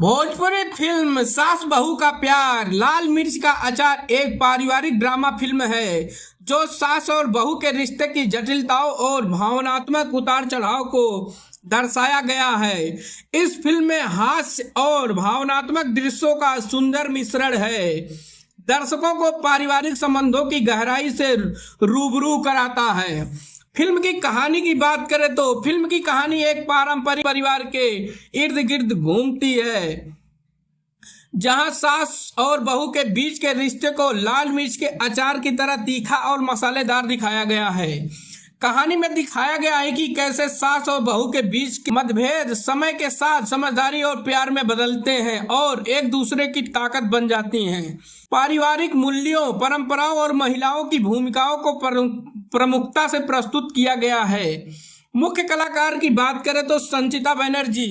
Bhojpuri film सास बहू का प्यार लाल मिर्च का अचार एक पारिवारिक ड्रामा फिल्म है जो सास और बहू के रिश्ते की जटिलताओं और भावनात्मक उतार चढ़ाव को दर्शाया गया है। इस फिल्म में हास्य और भावनात्मक दृश्यों का सुंदर मिश्रण है। दर्शकों को पारिवारिक संबंधों की गहराई से रूबरू कराता है। फिल्म की कहानी की बात करें तो फिल्म की कहानी एक पारंपरिक परिवार के इर्द गिर्द घूमती है, जहां सास और बहू के बीच के रिश्ते को लाल मिर्च के अचार की तरह तीखा और मसालेदार दिखाया गया है। कहानी में दिखाया गया है कि कैसे सास और बहू के बीच के मतभेद समय के साथ समझदारी और प्यार में बदलते हैं और एक दूसरे की ताकत बन जाती हैं। पारिवारिक मूल्यों, परंपराओं और महिलाओं की भूमिकाओं को प्रमुखता से प्रस्तुत किया गया है। मुख्य कलाकार की बात करें तो संचिता बनर्जी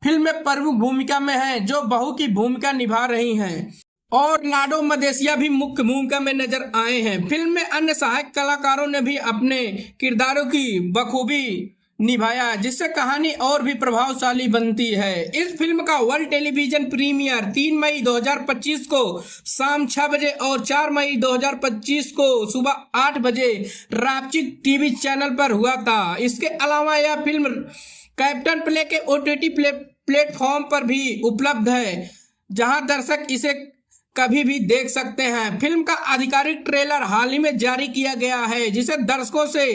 फिल्म में प्रमुख भूमिका में हैं, जो बहू की भूमिका निभा रही हैं, और लाडो मदेसिया भी मुख्य भूमिका में नजर आए हैं। फिल्म में अन्य सहायक कलाकारों ने भी अपने किरदारों की बखूबी निभाया, जिससे कहानी और भी प्रभावशाली बनती है। इस फिल्म का वर्ल्ड टेलीविजन प्रीमियर 3 मई 2025 को शाम 6 बजे और 4 मई 2025 को सुबह 8 बजे रापचिक टीवी चैनल पर हुआ था। इसके अलावा यह फिल्म कैप्टन प्ले के OTT प्लेटफॉर्म पर भी उपलब्ध है, जहां दर्शक इसे कभी भी देख सकते हैं। फिल्म का आधिकारिक ट्रेलर हाल ही में जारी किया गया है, जिसे दर्शकों से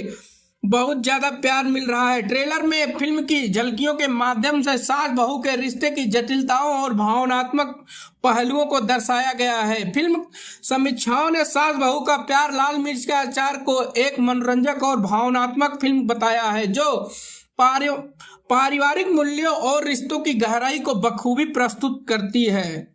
बहुत ज्यादा प्यार मिल रहा है। ट्रेलर में फिल्म की झलकियों के माध्यम से सास बहू के रिश्ते की जटिलताओं और भावनात्मक पहलुओं को दर्शाया गया है। फिल्म समीक्षाओं ने सास बहू का प्यार लाल मिर्च के अचार को एक मनोरंजक और भावनात्मक फिल्म बताया है, जो पारिवारिक मूल्यों और रिश्तों की गहराई को बखूबी प्रस्तुत करती है।